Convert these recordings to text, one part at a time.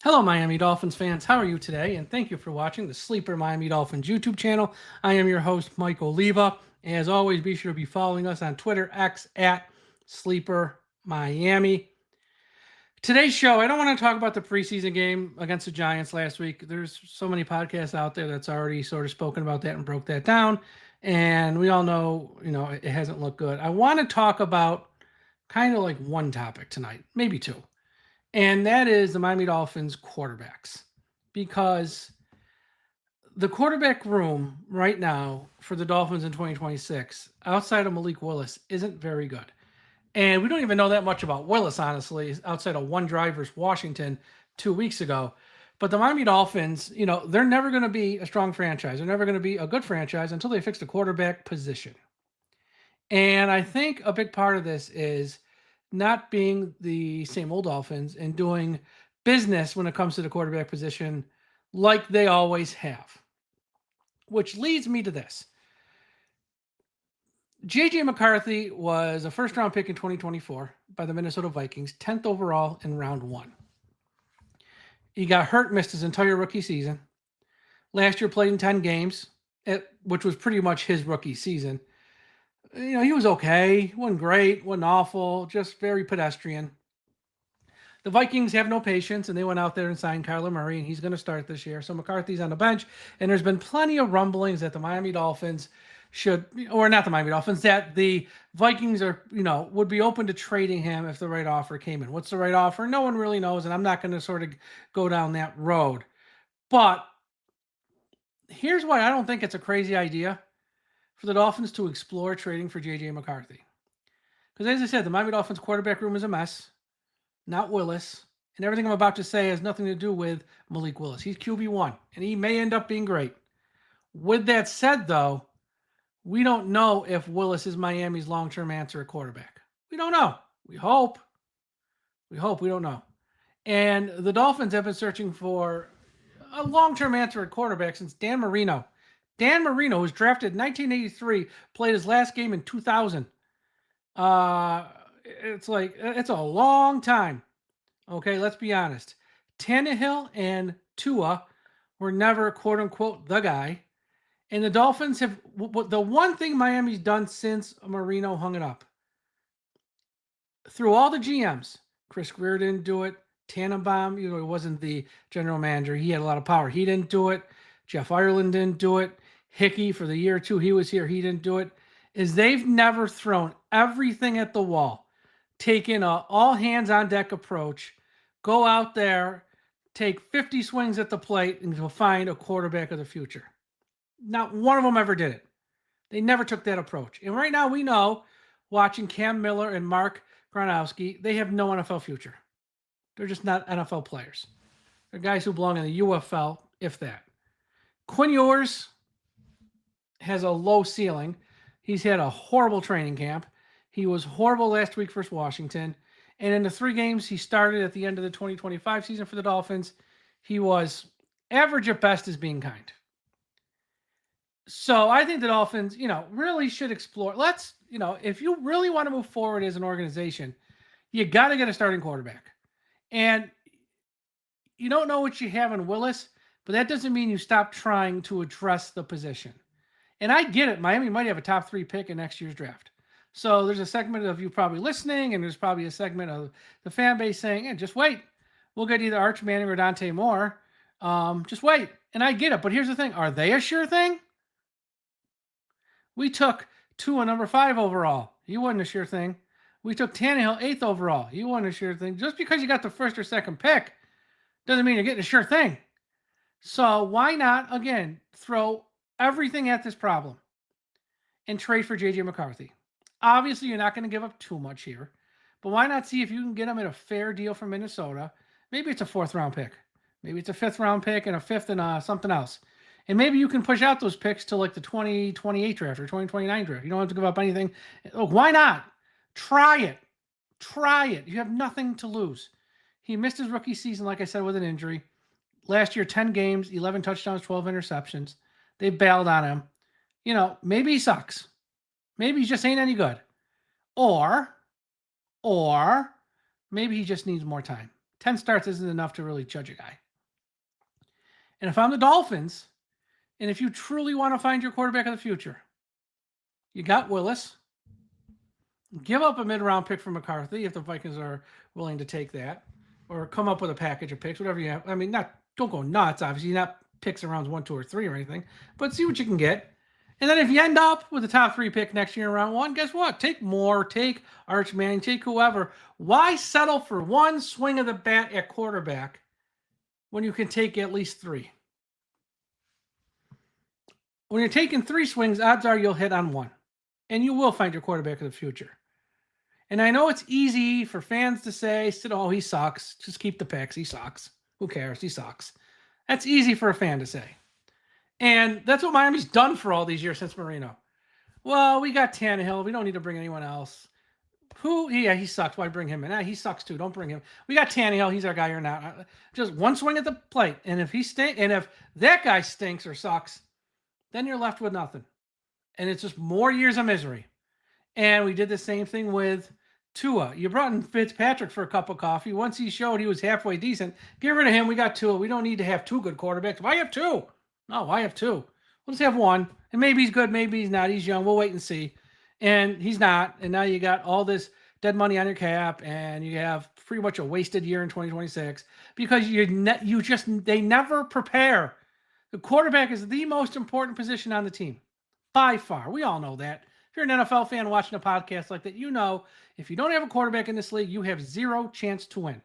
Hello, Miami Dolphins fans. How are you today? And thank you for watching the Sleeper Miami Dolphins YouTube channel. I am your host, Mike Oliva. As always, be sure to be following us on Twitter, X at Sleeper Miami. Today's show, I don't want to talk about the preseason game against the Giants last week. There's so many podcasts out there that's already sort of spoken about that and broke that down. And we all know, it hasn't looked good. I want to talk about kind of like one topic tonight, maybe two. And that is the Miami Dolphins quarterbacks. Because the quarterback room right now for the Dolphins in 2026, outside of Malik Willis, isn't very good. And we don't even know that much about Willis, honestly, outside of one drive versus Washington 2 weeks ago. But the Miami Dolphins, they're never going to be a strong franchise. They're never going to be a good franchise until they fix the quarterback position. And I think a big part of this is not being the same old Dolphins and doing business when it comes to the quarterback position like they always have. Which leads me to this. JJ McCarthy was a first round pick in 2024 by the Minnesota Vikings, 10th overall in round one. He got hurt, missed his entire rookie season. Last year played in 10 games, which was pretty much his rookie season. He was okay. Wasn't great, wasn't awful, just very pedestrian. The Vikings have no patience, and they went out there and signed Kyler Murray, and he's going to start this year. So McCarthy's on the bench, and there's been plenty of rumblings that the Miami Dolphins should, or not the Miami Dolphins, that the Vikings are, would be open to trading him if the right offer came in. What's the right offer? No one really knows, and I'm not going to sort of go down that road. But here's why I don't think it's a crazy idea for the Dolphins to explore trading for JJ McCarthy. Because as I said, the Miami Dolphins quarterback room is a mess, not Willis. And everything I'm about to say has nothing to do with Malik Willis. He's QB1, and he may end up being great. With that said, though, we don't know if Willis is Miami's long-term answer at quarterback. We don't know. We hope. We don't know. And the Dolphins have been searching for a long-term answer at quarterback since Dan Marino. Dan Marino was drafted in 1983, played his last game in 2000. It's a long time. Okay, let's be honest. Tannehill and Tua were never, quote unquote, the guy. And the Dolphins have, the one thing Miami's done since Marino hung it up, through all the GMs, Chris Greer didn't do it. Tannenbaum, he wasn't the general manager. He had a lot of power. He didn't do it. Jeff Ireland didn't do it. Hickey, for the year or two he was here, he didn't do it. Is they've never thrown everything at the wall, taken a all hands on deck approach, go out there, take 50 swings at the plate, and find a quarterback of the future. Not one of them ever did it. They never took that approach. And right now we know, watching Cam Miller and Mark Gronowski, they have no NFL future. They're just not NFL players. They're guys who belong in the UFL, if that. Quinn Ewers has a low ceiling. He's had a horrible training camp. He was horrible last week versus Washington. And in the 3 games he started at the end of the 2025 season for the Dolphins, he was average at best as being kind. So I think the Dolphins, really should explore. Let's, if you really want to move forward as an organization, you got to get a starting quarterback. And you don't know what you have in Willis, but that doesn't mean you stop trying to address the position. And I get it. Miami might have a top 3 pick in next year's draft. So there's a segment of you probably listening, and there's probably a segment of the fan base saying, hey, just wait. We'll get either Arch Manning or Dante Moore. Just wait. And I get it. But here's the thing. Are they a sure thing? We took Tua number 5 overall. He wasn't a sure thing. We took Tannehill 8th overall. He wasn't a sure thing. Just because you got the first or second pick doesn't mean you're getting a sure thing. So why not, again, throw everything at this problem and trade for JJ McCarthy? Obviously, you're not going to give up too much here. But why not see if you can get him at a fair deal from Minnesota? Maybe it's a 4th round pick. Maybe it's a 5th round pick and a 5th and something else. And maybe you can push out those picks to like the 2028 draft or 2029 draft. You don't have to give up anything. Look, why not? Try it. Try it. You have nothing to lose. He missed his rookie season, like I said, with an injury. Last year, 10 games, 11 touchdowns, 12 interceptions. They bailed on him. Maybe he sucks. Maybe he just ain't any good. Or maybe he just needs more time. 10 starts isn't enough to really judge a guy. And if I'm the Dolphins, and if you truly want to find your quarterback of the future, you got Willis. Give up a mid-round pick for McCarthy if the Vikings are willing to take that, or come up with a package of picks, whatever you have. I mean, don't go nuts, obviously, not picks in rounds 1, 2, or 3 or anything, but see what you can get. And then if you end up with a top 3 pick next year in round 1, guess what? Take Moore, take Arch Manning, take whoever. Why settle for one swing of the bat at quarterback when you can take at least 3? When you're taking 3 swings, odds are you'll hit on 1. And you will find your quarterback of the future. And I know it's easy for fans to say, oh, he sucks. Just keep the picks. He sucks. Who cares? He sucks. That's easy for a fan to say. And that's what Miami's done for all these years since Marino. Well, we got Tannehill. We don't need to bring anyone else. Yeah, he sucks. Why bring him in? He sucks too. Don't bring him. We got Tannehill. He's our guy or not. Just one swing at the plate. And if if that guy stinks or sucks, then you're left with nothing. And it's just more years of misery. And we did the same thing with Tua. You brought in Fitzpatrick for a cup of coffee. Once he showed he was halfway decent, get rid of him. We got Tua. We don't need to have 2 good quarterbacks. Why have 2? No, why have 2? We'll just have 1. And maybe he's good. Maybe he's not. He's young. We'll wait and see. And he's not. And now you got all this dead money on your cap, and you have pretty much a wasted year in 2026 because they never prepare. The quarterback is the most important position on the team by far. We all know that. If you're an NFL fan watching a podcast like that, you know if you don't have a quarterback in this league, you have 0 chance to win.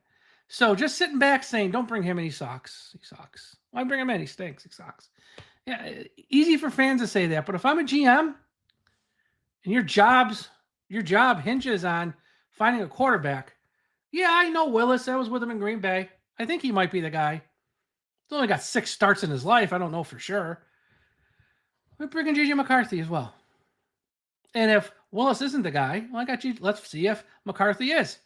So just sitting back saying, don't bring him in, he sucks. He sucks. Why bring him in? He stinks. He sucks. Yeah, easy for fans to say that. But if I'm a GM and your job hinges on finding a quarterback, yeah, I know Willis. I was with him in Green Bay. I think he might be the guy. He's only got 6 starts in his life. I don't know for sure. We're bringing JJ McCarthy as well. And if Willis isn't the guy, well, I got you. Let's see if McCarthy is.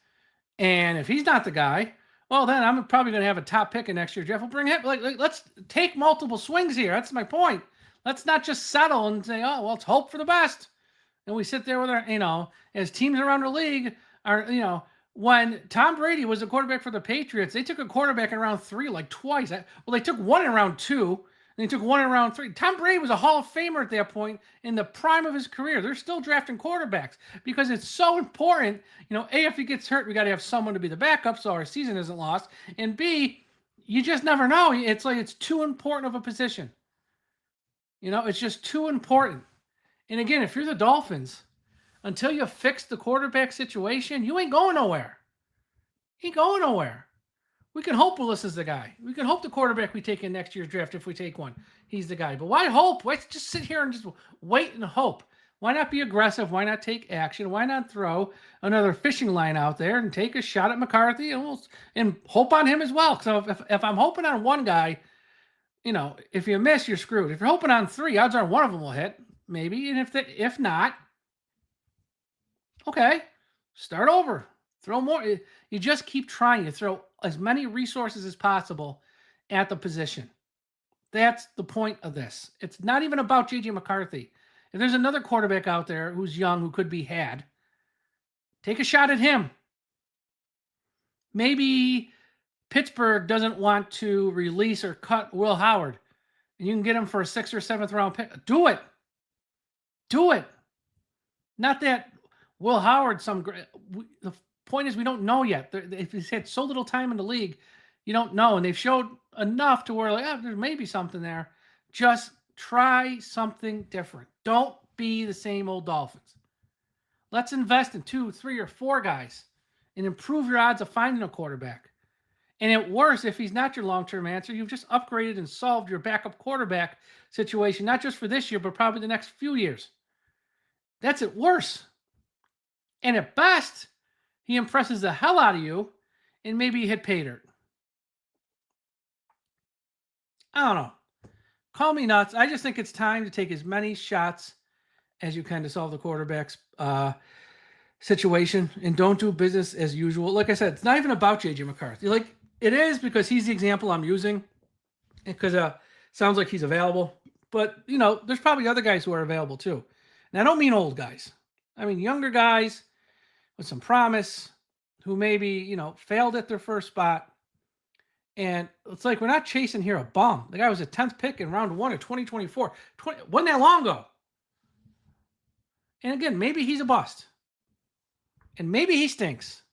And if he's not the guy, well, then I'm probably going to have a top pick in next year. Jeff will bring him. Let's take multiple swings here. That's my point. Let's not just settle and say, oh, well, let's hope for the best. And we sit there with our, as teams around the league are, when Tom Brady was a quarterback for the Patriots, they took a quarterback in round 3 like twice. Well, they took one in round 2. And he took one in round 3. Tom Brady was a Hall of Famer at that point in the prime of his career. They're still drafting quarterbacks because it's so important. A, if he gets hurt, we got to have someone to be the backup so our season isn't lost. And B, you just never know. It's like it's too important of a position. It's just too important. And again, if you're the Dolphins, until you fix the quarterback situation, you ain't going nowhere. Ain't going nowhere. We can hope Willis is the guy. We can hope the quarterback we take in next year's draft, if we take one, he's the guy. But why hope? Why just sit here and just wait and hope? Why not be aggressive? Why not take action? Why not throw another fishing line out there and take a shot at McCarthy and hope on him as well? So if I'm hoping on one guy, if you miss, you're screwed. If you're hoping on 3, odds are one of them will hit, maybe. And if not, okay, start over. Throw more. You just keep trying to throw as many resources as possible at the position. That's the point of this. It's not even about JJ McCarthy. If there's another quarterback out there who's young who could be had, take a shot at him. Maybe Pittsburgh doesn't want to release or cut Will Howard, and you can get him for a 6th or 7th round pick. Do it. Do it. Not that Will Howard, the point is we don't know yet. If he's had so little time in the league, you don't know. And they've showed enough to where there may be something there. Just try something different. Don't be the same old Dolphins. Let's invest in 2, 3, or 4 guys and improve your odds of finding a quarterback. And at worst, if he's not your long-term answer, you've just upgraded and solved your backup quarterback situation, not just for this year, but probably the next few years. That's at worst. And at best, he impresses the hell out of you, and maybe you hit pay dirt. I don't know. Call me nuts. I just think it's time to take as many shots as you can to solve the quarterback's situation, and don't do business as usual. Like I said, it's not even about JJ McCarthy. It is because he's the example I'm using, because sounds like he's available. But, there's probably other guys who are available too. And I don't mean old guys. I mean younger guys with some promise who maybe, failed at their first spot And it's like we're not chasing here a bum. The guy was a 10th pick in round 1 of 2024. Wasn't that long ago. And again, maybe he's a bust. And maybe he stinks.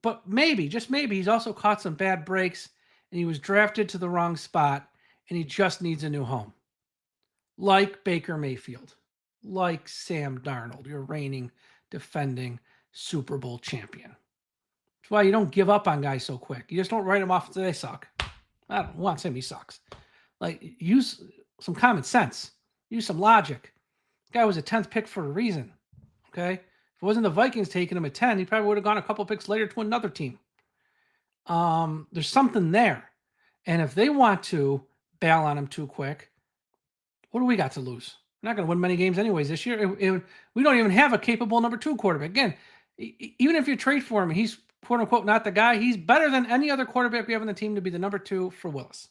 But maybe, just maybe, he's also caught some bad breaks and he was drafted to the wrong spot and he just needs a new home. Like Baker Mayfield, like Sam Darnold, your reigning, defending Super Bowl champion. That's why you don't give up on guys so quick. You just don't write them off until they suck. I don't want to say he sucks. Like, use some common sense. Use some logic. The guy was a 10th pick for a reason. Okay? If it wasn't the Vikings taking him at 10, he probably would have gone a couple picks later to another team. There's something there. And if they want to bail on him too quick, what do we got to lose? We're not going to win many games anyways this year. We don't even have a capable number 2 quarterback. Again, even if you trade for him, he's quote unquote not the guy. He's better than any other quarterback we have on the team to be the number 2 for Willis.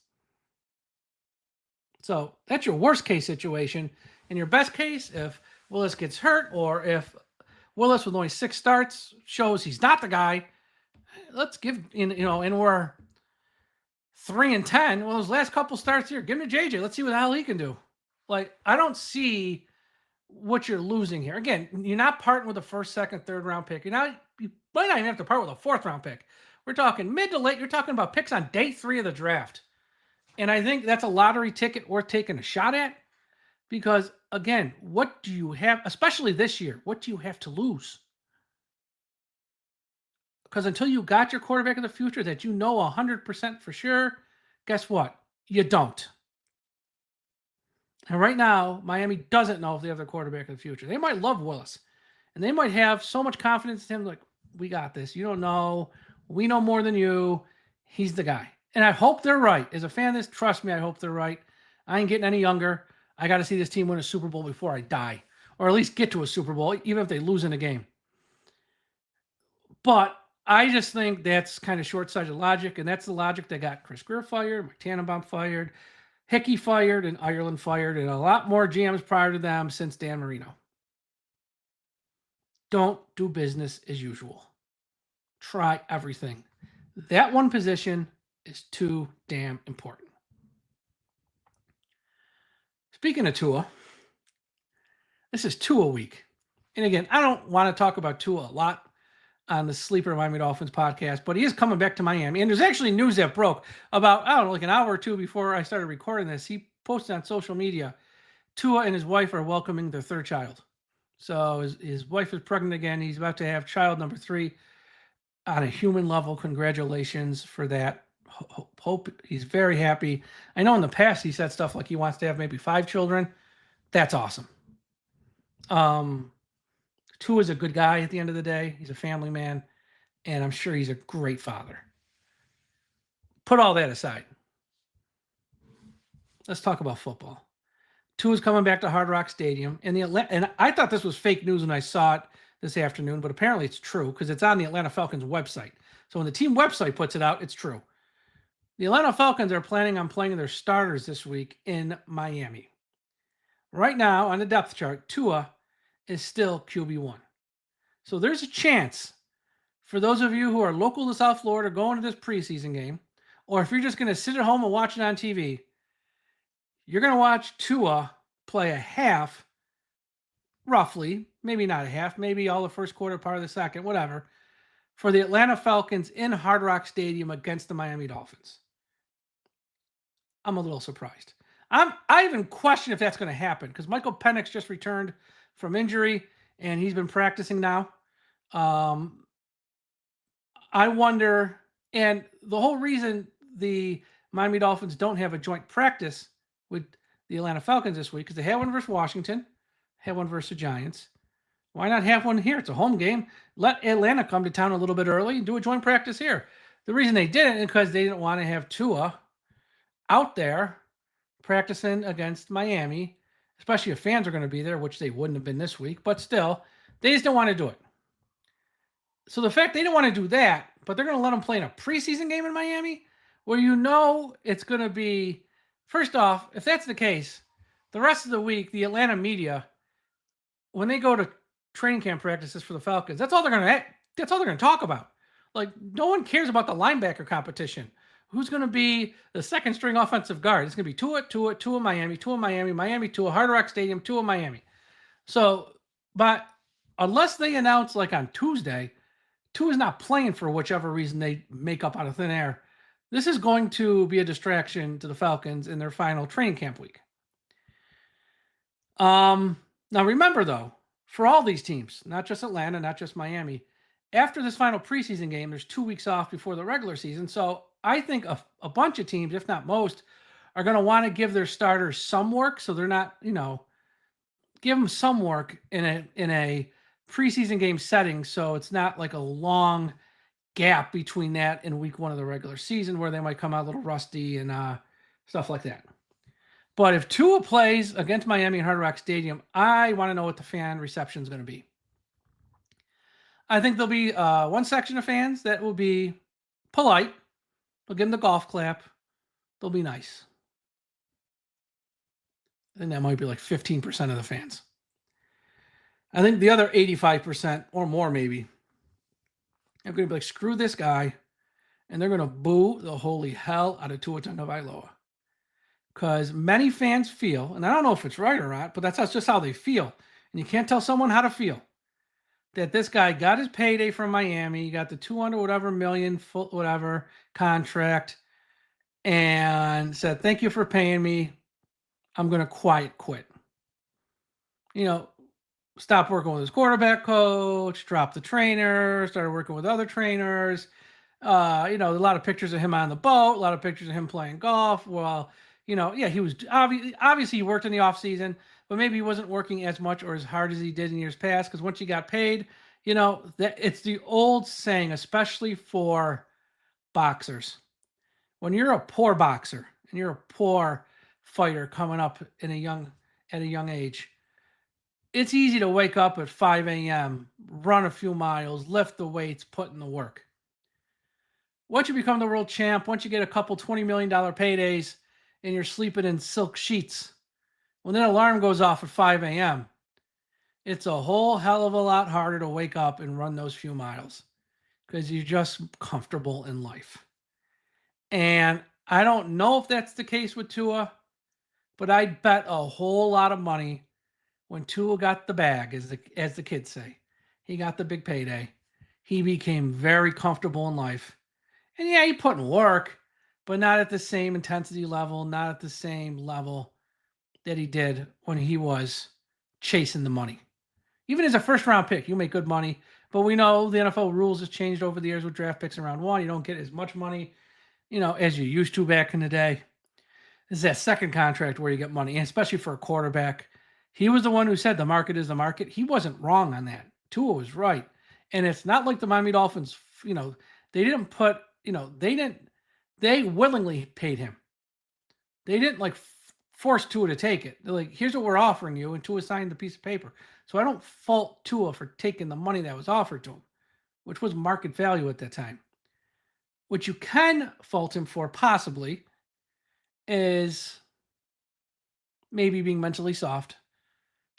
So that's your worst case situation. In your best case, if Willis gets hurt or if Willis with only 6 starts shows he's not the guy, let's give, and we're 3-10. Well, those last couple starts here, give him to JJ. Let's see what the hell he can do. Like, I don't see what you're losing here. Again, you're not parting with a first, second, third round pick. You might not even have to part with a 4th round pick. We're talking mid to late. You're talking about picks on day 3 of the draft. And I think that's a lottery ticket worth taking a shot at because, again, what do you have, especially this year, what do you have to lose? Because until you got your quarterback of the future that you know 100% for sure, guess what? You don't. And right now, Miami doesn't know if they have their quarterback of the future. They might love Willis. And they might have so much confidence in him, like, we got this. You don't know. We know more than you. He's the guy. And I hope they're right. As a fan of this, trust me, I hope they're right. I ain't getting any younger. I got to see this team win a Super Bowl before I die. Or at least get to a Super Bowl, even if they lose in a game. But I just think that's kind of short-sighted logic, and that's the logic that got Chris Greer fired, Mike Tannenbaum fired, Hickey fired, and Ireland fired, and a lot more GMs prior to them since Dan Marino. Don't do business as usual. Try everything. That one position is too damn important. Speaking of Tua, this is Tua week. And again, I don't want to talk about Tua a lot on the Sleeper Miami Dolphins podcast, but he is coming back to Miami. And there's actually news that broke about, I don't know, like an hour or two before I started recording this. He posted on social media, Tua and his wife are welcoming their 3rd child. So his wife is pregnant again. He's about to have child number 3 on a human level. Congratulations for that. Hope he's very happy. I know in the past he said stuff like he wants to have maybe 5 children. That's awesome. Tua is a good guy at the end of the day. He's a family man, and I'm sure he's a great father. Put all that aside. Let's talk about football. Tua's coming back to Hard Rock Stadium, and I thought this was fake news when I saw it this afternoon, but apparently it's true because it's on the Atlanta Falcons website. So when the team website puts it out, it's true. The Atlanta Falcons are planning on playing their starters this week in Miami. Right now on the depth chart, Tua is still QB1. So there's a chance for those of you who are local to South Florida going to this preseason game, or if you're just going to sit at home and watch it on TV, you're going to watch Tua play a half, roughly, maybe not a half, maybe all the first quarter, part of the second, whatever, for the Atlanta Falcons in Hard Rock Stadium against the Miami Dolphins. I'm a little surprised. I even question if that's going to happen because Michael Penix just returned from injury and he's been practicing now. I wonder, and the whole reason the Miami Dolphins don't have a joint practice with the Atlanta Falcons this week because they had one versus Washington, had one versus the Giants. Why not have one here? It's a home game. Let Atlanta come to town a little bit early and do a joint practice here. The reason they didn't is because they didn't want to have Tua out there practicing against Miami, especially if fans are going to be there, which they wouldn't have been this week, but still, they just don't want to do it. So the fact they don't want to do that, but they're going to let them play in a preseason game in Miami, where you know it's going to be, first off, if that's the case, the rest of the week, the Atlanta media, when they go to training camp practices for the Falcons, that's all they're going to talk about. Like, no one cares about the linebacker competition. Who's going to be the second string offensive guard? It's going to be Tua, Miami, Tua, Hard Rock Stadium, Tua, Miami. So, but unless they announce like on Tuesday, Tua's not playing for whichever reason they make up out of thin air. This is going to be a distraction to the Falcons in their final training camp week. Now remember though, for all these teams, not just Atlanta, not just Miami, after this final preseason game, there's 2 weeks off before the regular season. So I think a bunch of teams, if not most, are going to want to give their starters some work, so they're not, give them some work in a preseason game setting, so it's not like a long gap between that and week 1 of the regular season where they might come out a little rusty and stuff like that. But if Tua plays against Miami and Hard Rock Stadium, I want to know what the fan reception is going to be. I think there'll be one section of fans that will be polite. They'll give them the golf clap. They'll be nice. I think that might be like 15% of the fans. I think the other 85% or more maybe are going to be like, screw this guy. And they're going to boo the holy hell out of Tua Tagovailoa. Because many fans feel, and I don't know if it's right or not, but that's just how they feel. And you can't tell someone how to feel. That this guy got his payday from Miami, he got the 200 whatever million whatever contract, and said, thank you for paying me. I'm going to quiet quit. Stop working with his quarterback coach, drop the trainer, started working with other trainers. A lot of pictures of him on the boat, a lot of pictures of him playing golf. Well, he was obviously he worked in the off season, but maybe he wasn't working as much or as hard as he did in years past, because once you got paid, that it's the old saying, especially for boxers. When you're a poor boxer and you're a poor fighter coming up at a young age, it's easy to wake up at 5 a.m., run a few miles, lift the weights, put in the work. Once you become the world champ, once you get a couple $20 million paydays and you're sleeping in silk sheets, when that alarm goes off at 5 a.m., it's a whole hell of a lot harder to wake up and run those few miles because you're just comfortable in life. And I don't know if that's the case with Tua, but I'd bet a whole lot of money when Tua got the bag, as the kids say. He got the big payday. He became very comfortable in life. And yeah, he put in work, but not at the same intensity level, not at the same level that he did when he was chasing the money. Even as a first-round pick, you make good money. But we know the NFL rules have changed over the years with draft picks in round 1. You don't get as much money, as you used to back in the day. This is that second contract where you get money, and especially for a quarterback. He was the one who said the market is the market. He wasn't wrong on that. Tua was right. And it's not like the Miami Dolphins, they didn't put, they willingly paid him. They didn't force Tua to take it. They're like, here's what we're offering you, and Tua signed the piece of paper. So I don't fault Tua for taking the money that was offered to him, which was market value at that time. What you can fault him for, possibly, is maybe being mentally soft,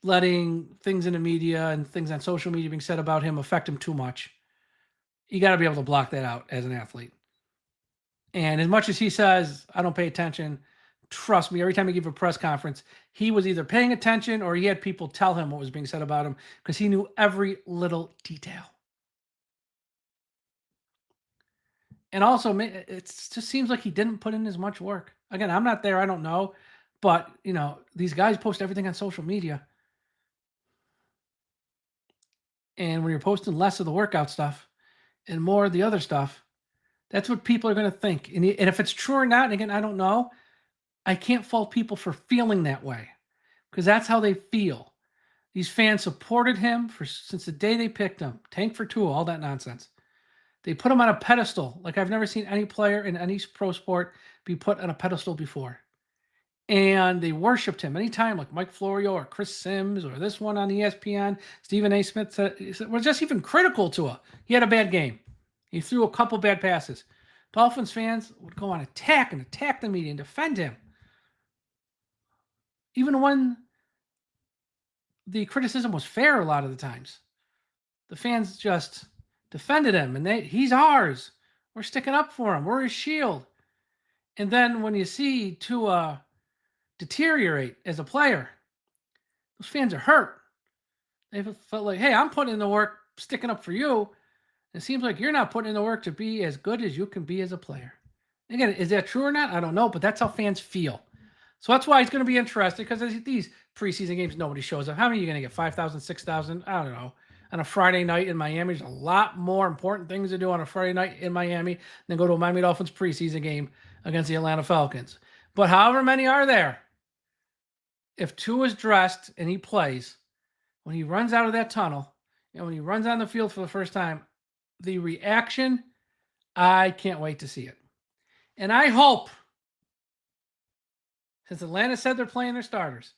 letting things in the media and things on social media being said about him affect him too much. You got to be able to block that out as an athlete. And as much as he says, I don't pay attention, trust me, every time he gave a press conference, he was either paying attention or he had people tell him what was being said about him because he knew every little detail. And also, it just seems like he didn't put in as much work. Again, I'm not there. I don't know. But, these guys post everything on social media. And when you're posting less of the workout stuff and more of the other stuff, that's what people are going to think. And if it's true or not, and again, I don't know, I can't fault people for feeling that way because that's how they feel. These fans supported him since the day they picked him. Tank for Tua, all that nonsense. They put him on a pedestal like I've never seen any player in any pro sport be put on a pedestal before. And they worshipped him anytime, like Mike Florio or Chris Sims or this one on ESPN. Stephen A. Smith was just even critical to him. He had a bad game. He threw a couple bad passes. Dolphins fans would go on attack the media and defend him. Even when the criticism was fair a lot of the times. The fans just defended him, and he's ours. We're sticking up for him. We're his shield. And then when you see Tua deteriorate as a player, those fans are hurt. They felt like, hey, I'm putting in the work, sticking up for you. It seems like you're not putting in the work to be as good as you can be as a player. Again, is that true or not? I don't know, but that's how fans feel. So that's why it's going to be interesting, because these preseason games, nobody shows up. How many are you going to get? 5,000, 6,000? I don't know. On a Friday night in Miami, there's a lot more important things to do on a Friday night in Miami than go to a Miami Dolphins preseason game against the Atlanta Falcons. But however many are there, if Tua's dressed and he plays, when he runs out of that tunnel, and when he runs on the field for the first time, the reaction, I can't wait to see it. And I hope, since Atlanta said they're playing their starters,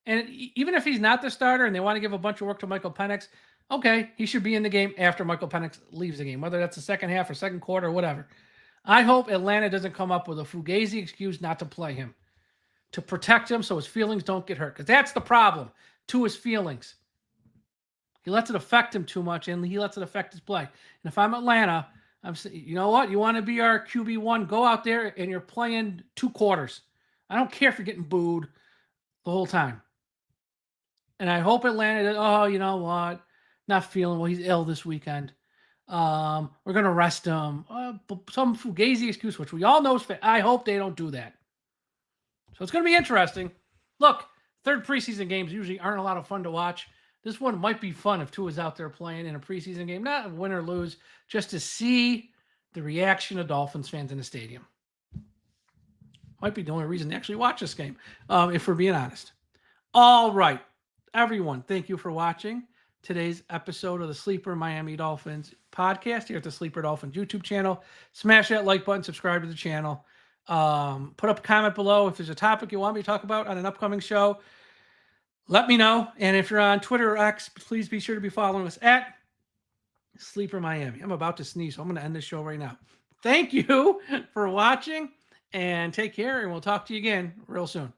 and even if he's not the starter and they want to give a bunch of work to Michael Penix, okay, he should be in the game after Michael Penix leaves the game, whether that's the second half or second quarter or whatever. I hope Atlanta doesn't come up with a fugazi excuse not to play him, to protect him so his feelings don't get hurt, because that's the problem, to his feelings. He lets it affect him too much, and he lets it affect his play. And if I'm Atlanta, I'm saying, you know what? You want to be our QB1, go out there and you're playing 2 quarters. I don't care if you're getting booed the whole time. And I hope Atlanta, oh, you know what? Not feeling well. He's ill this weekend. We're going to rest him. Some fugazi excuse, which we all know is fit. I hope they don't do that. So it's going to be interesting. Look, third preseason games usually aren't a lot of fun to watch. This one might be fun if Tua's out there playing in a preseason game, not win or lose, just to see the reaction of Dolphins fans in the stadium. Might be the only reason to actually watch this game, if we're being honest. All right, everyone, thank you for watching today's episode of the Sleeper Miami Dolphins podcast here at the Sleeper Dolphins YouTube channel. Smash that like button, subscribe to the channel. Put up a comment below if there's a topic you want me to talk about on an upcoming show. Let me know. And if you're on Twitter or X, please be sure to be following us at Sleeper Miami. I'm about to sneeze, so I'm going to end this show right now. Thank you for watching, and take care, and we'll talk to you again real soon.